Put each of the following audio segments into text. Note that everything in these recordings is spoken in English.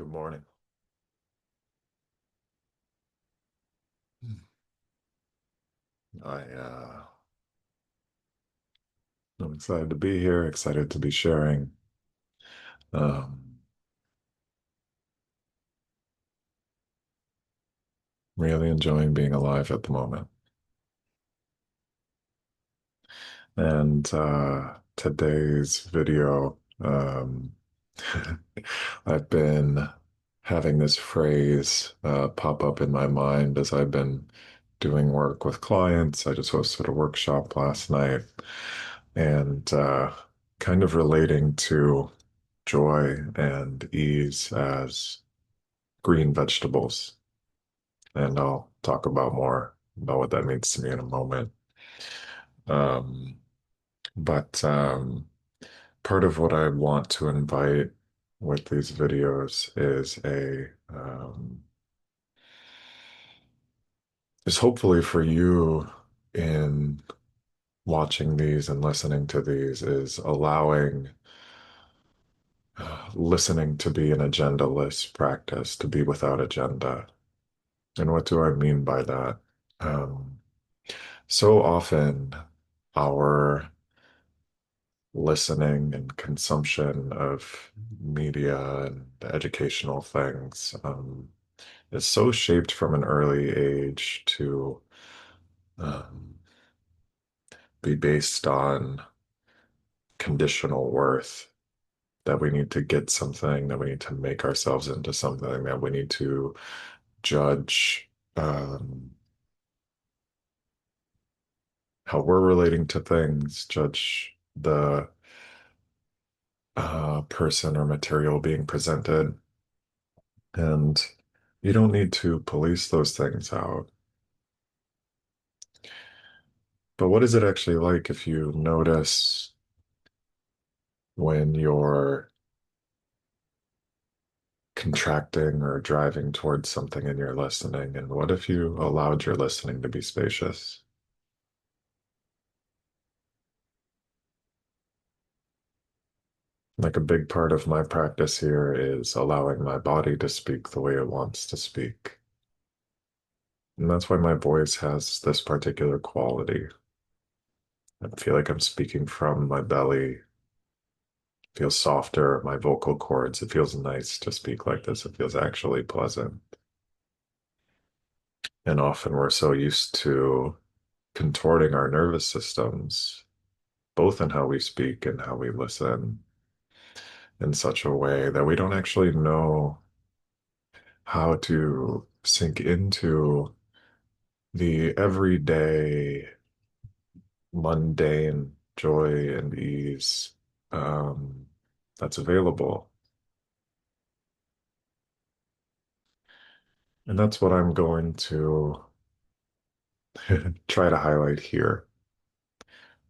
Good morning. I'm excited to be here, excited to be sharing. Um, really enjoying being alive at the moment. And today's video, I've been having this phrase pop up in my mind as I've been doing work with clients. I just hosted a workshop last night and kind of relating to joy and ease as green vegetables. And I'll talk about more about what that means to me in a moment. Um, but part of what I want to invite with these videos is hopefully for you in watching these and listening to these is allowing listening to be an agendaless practice, to be without agenda. And what do I mean by that? Um, so often our listening and consumption of media and educational things is so shaped from an early age to um, be based on conditional worth, that we need to get something, that we need to make ourselves into something, that we need to judge how we're relating to things, judge the person or material being presented. And you don't need to police those things out. But what is it actually like if you notice when you're contracting or driving towards something and you're listening? And what if you allowed your listening to be spacious? Like a big part of my practice here is allowing my body to speak the way it wants to speak. And that's why my voice has this particular quality. I feel like I'm speaking from my belly. It feels softer, my vocal cords. It feels nice to speak like this. It feels actually pleasant. And often we're so used to contorting our nervous systems, both in how we speak and how we listen, in such a way that we don't actually know how to sink into the everyday, mundane joy and ease um, that's available. And that's what I'm going to try to highlight here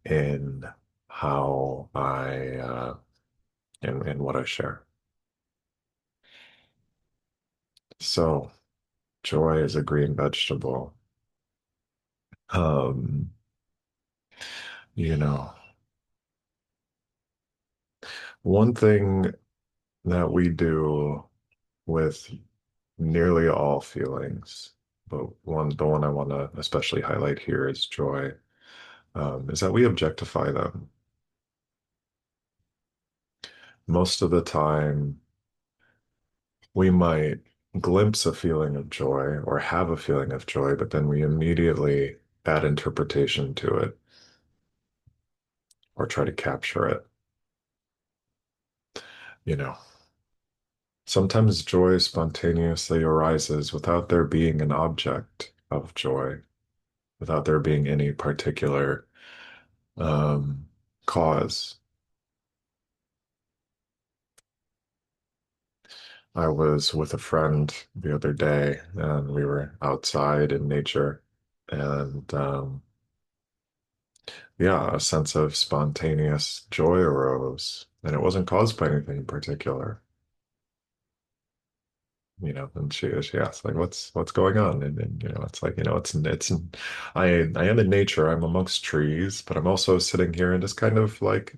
in how in what I share. So, joy is a green vegetable. Um, you know, one thing that we do with nearly all feelings, but the one I want to especially highlight here is joy, is that we objectify them. Most of the time, we might glimpse a feeling of joy or have a feeling of joy, but then we immediately add interpretation to it or try to capture it. You know, sometimes joy spontaneously arises without there being an object of joy, without there being any particular um, cause. I was with a friend the other day and we were outside in nature and yeah, a sense of spontaneous joy arose and it wasn't caused by anything in particular. And she asked like, what's going on? And it's like, I am in nature. I'm amongst trees, but I'm also sitting here and just kind of like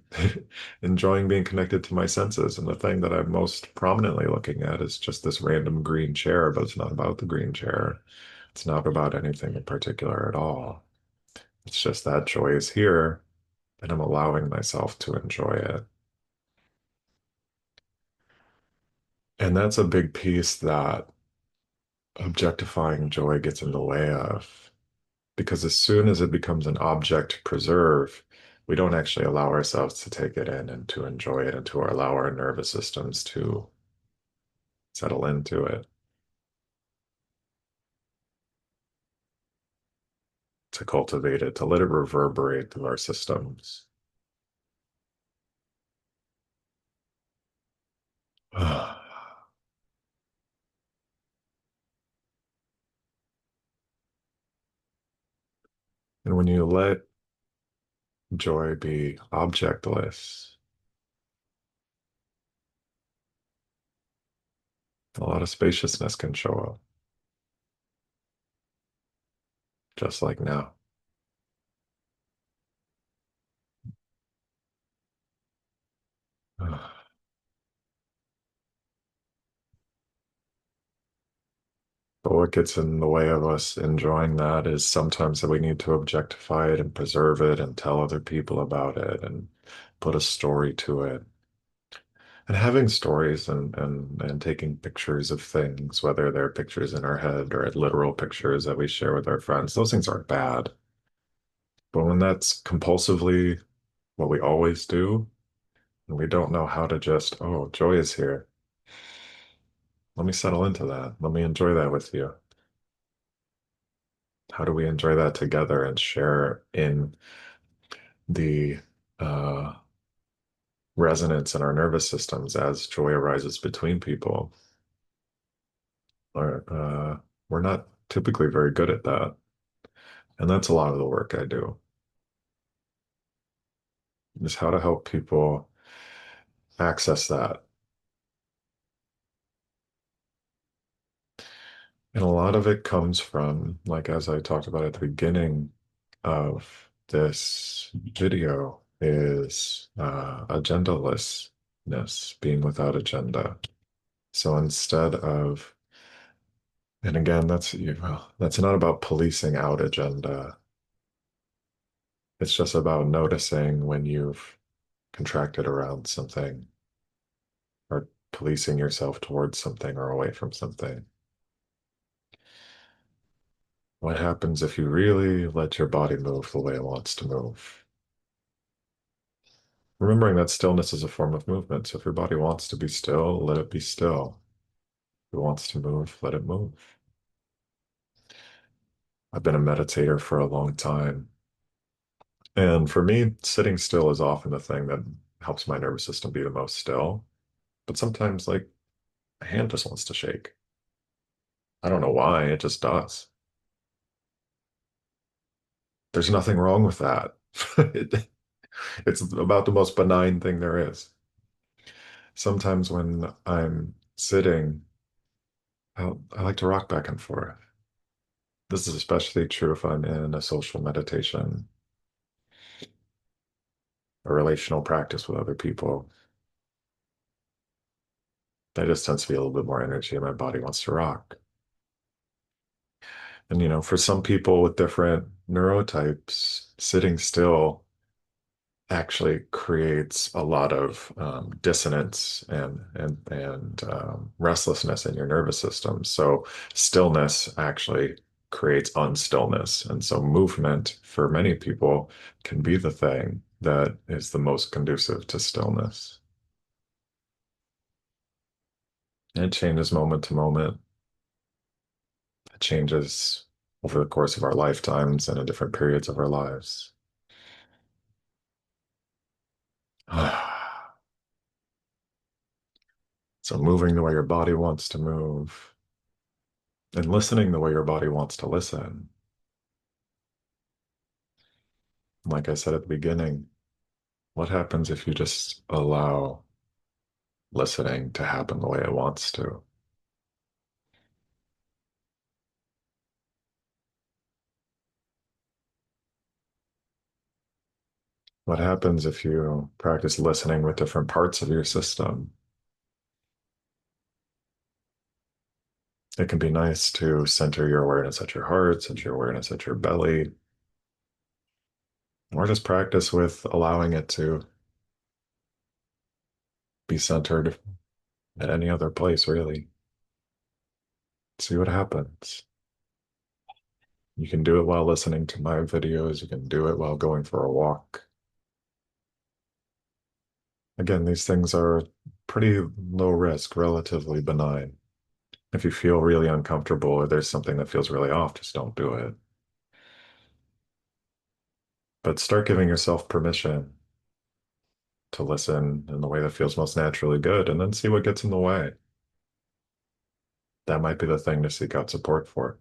enjoying being connected to my senses. And the thing that I'm most prominently looking at is just this random green chair, but it's not about the green chair. It's not about anything in particular at all. It's just that joy is here, and I'm allowing myself to enjoy it. And that's a big piece that objectifying joy gets in the way of. Because as soon as it becomes an object to preserve, we don't actually allow ourselves to take it in and to enjoy it and to allow our nervous systems to settle into it, to cultivate it, to let it reverberate through our systems. And when you let joy be objectless, a lot of spaciousness can show up, just like now. But what gets in the way of us enjoying that is sometimes that we need to objectify it and preserve it and tell other people about it and put a story to it. And having stories and taking pictures of things, whether they're pictures in our head or literal pictures that we share with our friends, those things aren't bad. But when that's compulsively what we always do, and we don't know how to just, oh, joy is here. Let me settle into that. Let me enjoy that with you. How do we enjoy that together and share in the uh, resonance in our nervous systems as joy arises between people? Or, we're not typically very good at that. And that's a lot of the work I do, is how to help people access that. And a lot of it comes from, like, as I talked about at the beginning of this video, is agendalessness, being without agenda. So instead of, and again, well, that's not about policing out agenda. It's just about noticing when you've contracted around something or policing yourself towards something or away from something. What happens if you really let your body move the way it wants to move? Remembering that stillness is a form of movement. So if your body wants to be still, let it be still. If it wants to move, let it move. I've been a meditator for a long time. And for me, sitting still is often the thing that helps my nervous system be the most still. But sometimes, like, my hand just wants to shake. I don't know why, it just does. There's nothing wrong with that. It's about the most benign thing there is. Sometimes when I'm sitting, I like to rock back and forth. This is especially true if I'm in a social meditation, a relational practice with other people. There just tends to be a little bit more energy and my body wants to rock. And, for some people with different neurotypes, sitting still actually creates a lot of dissonance and restlessness in your nervous system. So stillness actually creates unstillness, and so movement for many people can be the thing that is the most conducive to stillness. And it changes moment to moment. It changes over the course of our lifetimes and in different periods of our lives. So moving the way your body wants to move and listening the way your body wants to listen. Like I said at the beginning, what happens if you just allow listening to happen the way it wants to? What happens if you practice listening with different parts of your system? It can be nice to center your awareness at your heart, center your awareness at your belly, or just practice with allowing it to be centered at any other place, really. See what happens. You can do it while listening to my videos. You can do it while going for a walk. Again, these things are pretty low risk, relatively benign. If you feel really uncomfortable or there's something that feels really off, just don't do it. But start giving yourself permission to listen in the way that feels most naturally good, and then see what gets in the way. That might be the thing to seek out support for.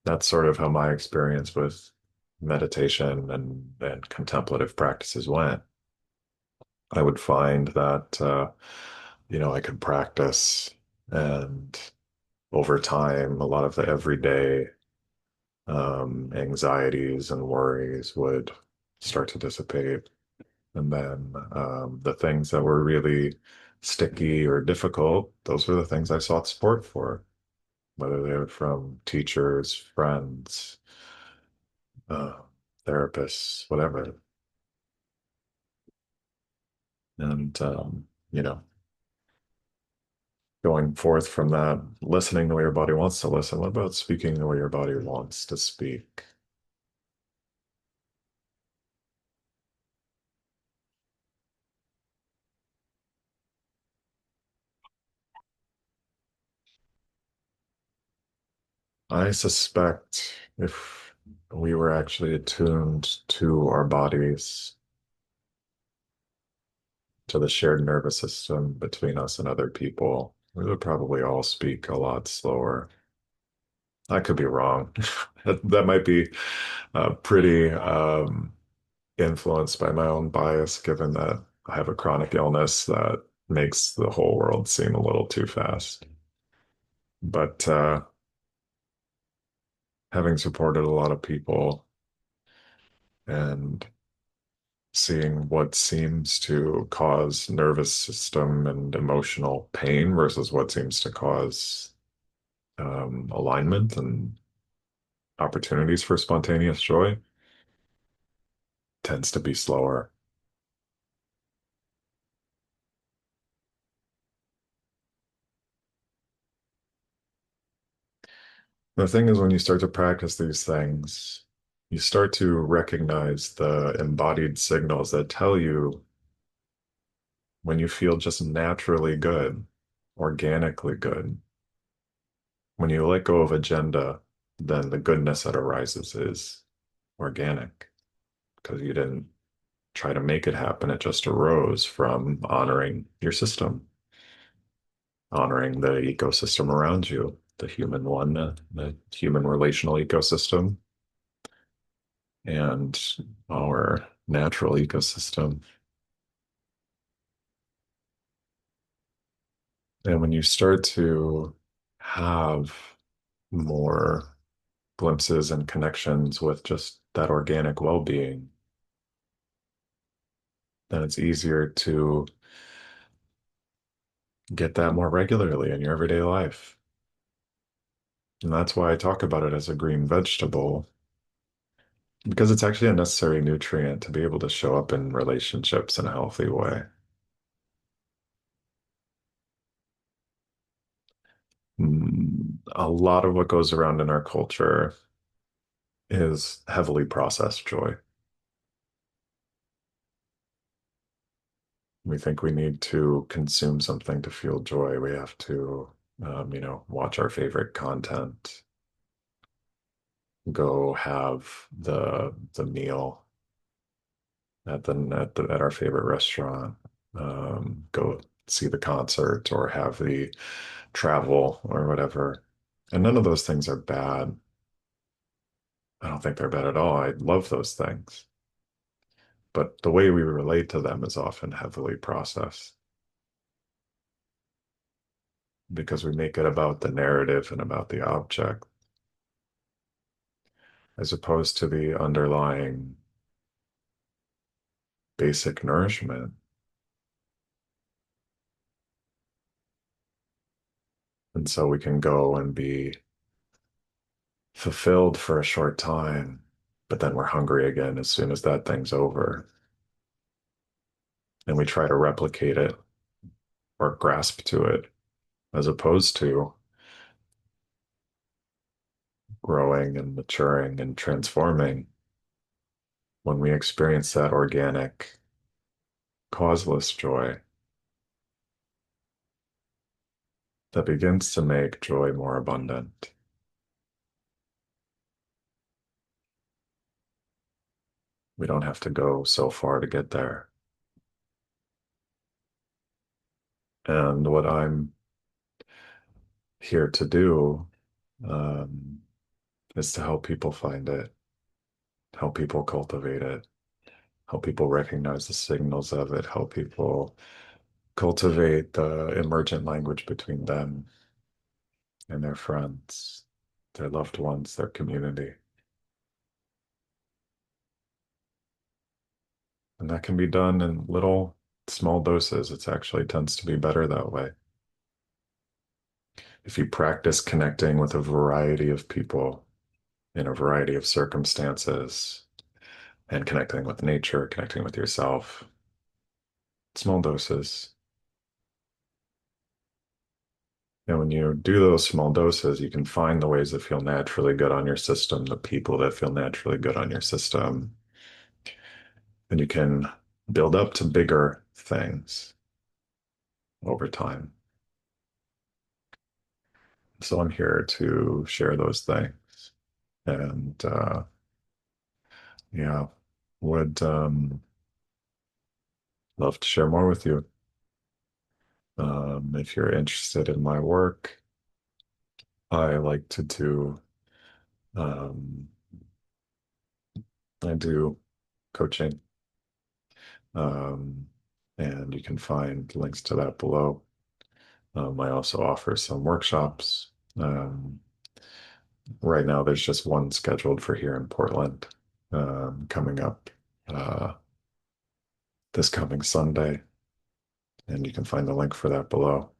That's sort of how my experience with meditation and contemplative practices went. I would find that, I could practice, and over time, a lot of the everyday anxieties and worries would start to dissipate. And then the things that were really sticky or difficult, those were the things I sought support for, whether they were from teachers, friends, uh, therapists, whatever. And, you know, going forth from that, listening the way your body wants to listen. What about speaking the way your body wants to speak? I suspect if we were actually attuned to our bodies, to the shared nervous system between us and other people, we would probably all speak a lot slower. I could be wrong. That might be pretty influenced by my own bias, given that I have a chronic illness that makes the whole world seem a little too fast. But having supported a lot of people and seeing what seems to cause nervous system and emotional pain versus what seems to cause alignment and opportunities for spontaneous joy tends to be slower. The thing is, when you start to practice these things, you start to recognize the embodied signals that tell you when you feel just naturally good, organically good. When you let go of agenda, then the goodness that arises is organic because you didn't try to make it happen. It just arose from honoring your system, honoring the ecosystem around you, the human one, the human relational ecosystem, and our natural ecosystem. And when you start to have more glimpses and connections with just that organic well-being, then it's easier to get that more regularly in your everyday life. And that's why I talk about it as a green vegetable, because it's actually a necessary nutrient to be able to show up in relationships in a healthy way. A lot of what goes around in our culture is heavily processed joy. We think we need to consume something to feel joy. We have to, watch our favorite content, go have the meal at our favorite restaurant, go see the concert or have the travel or whatever. And none of those things are bad. I don't think they're bad at all. I love those things. But the way we relate to them is often heavily processed. because we make it about the narrative and about the object as opposed to the underlying basic nourishment. And so we can go and be fulfilled for a short time, but then we're hungry again as soon as that thing's over. And we try to replicate it or grasp to it as opposed to growing and maturing and transforming when we experience that organic, causeless joy that begins to make joy more abundant. We don't have to go so far to get there. And what I'm here to do um, is to help people find it, help people cultivate it, help people recognize the signals of it, help people cultivate the emergent language between them and their friends, their loved ones, their community. And that can be done in little, small doses. It actually tends to be better that way. If you practice connecting with a variety of people in a variety of circumstances and connecting with nature, connecting with yourself, small doses. And when you do those small doses, you can find the ways that feel naturally good on your system, the people that feel naturally good on your system, and you can build up to bigger things over time. So I'm here to share those things. And yeah, would love to share more with you. If you're interested in my work, I like to do, um, I do coaching, um, and you can find links to that below. I also offer some workshops. Right now, there's just one scheduled for here in Portland, coming up uh, this coming Sunday, and you can find the link for that below.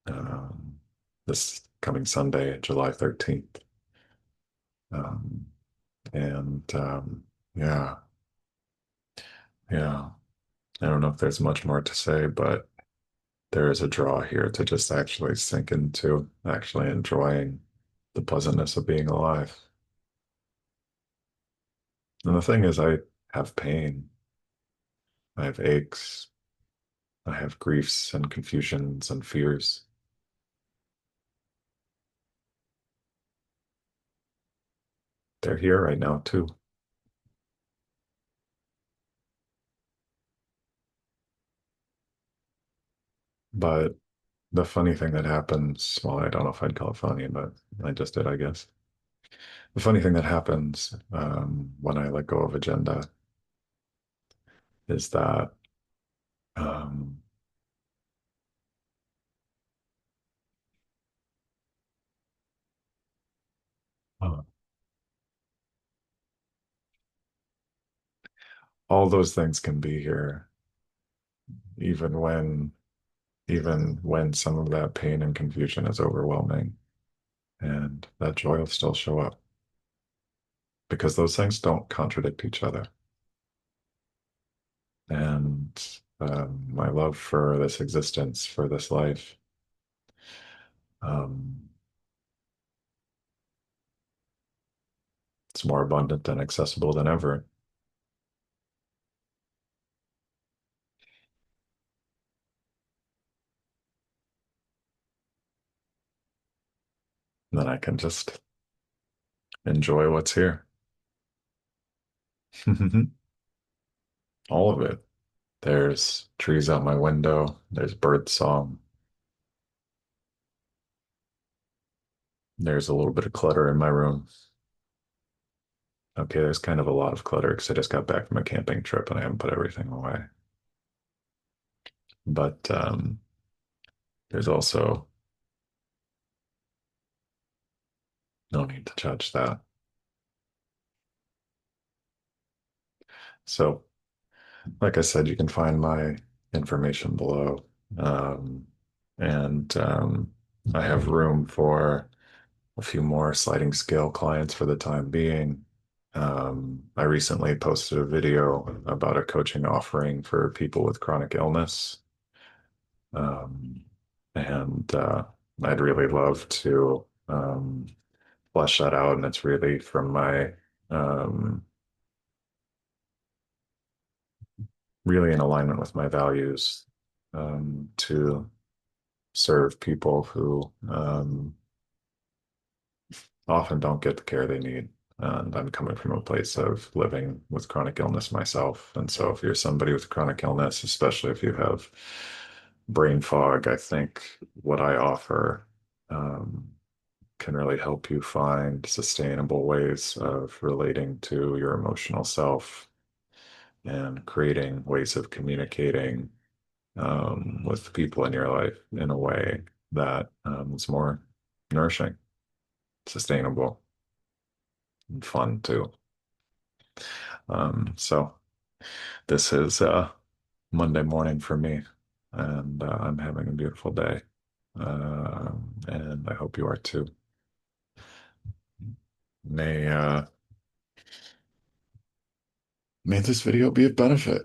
Um, this coming Sunday, July 13th. Um, and yeah, yeah. I don't know if there's much more to say, but there is a draw here to just actually sink into actually enjoying the pleasantness of being alive. And the thing is, I have pain, I have aches, I have griefs and confusions and fears. They're here right now, too. But the funny thing that happens, well, I don't know if I'd call it funny, but I just did, I guess. The funny thing that happens when I let go of agenda is that um, uh, all those things can be here, even when even when some of that pain and confusion is overwhelming, and that joy will still show up because those things don't contradict each other. And my love for this existence, for this life, um, it's more abundant and accessible than ever. And then I can just enjoy what's here. All of it. There's trees out my window, there's bird song, there's a little bit of clutter in my room. Okay, there's kind of a lot of clutter because I just got back from a camping trip and I haven't put everything away. But there's also No need to judge that. So, like I said, you can find my information below. Um, and I have room for a few more sliding scale clients for the time being. I recently posted a video about a coaching offering for people with chronic illness. Um, and I'd really love to flesh that out. And it's really from my um, really in alignment with my values to serve people who often don't get the care they need. And I'm coming from a place of living with chronic illness myself. And so, if you're somebody with chronic illness, especially if you have brain fog, I think what I offer um, can really help you find sustainable ways of relating to your emotional self and creating ways of communicating with people in your life in a way that is more nourishing, sustainable, and fun too. So this is Monday morning for me, and I'm having a beautiful day. And I hope you are too. May may this video be of benefit.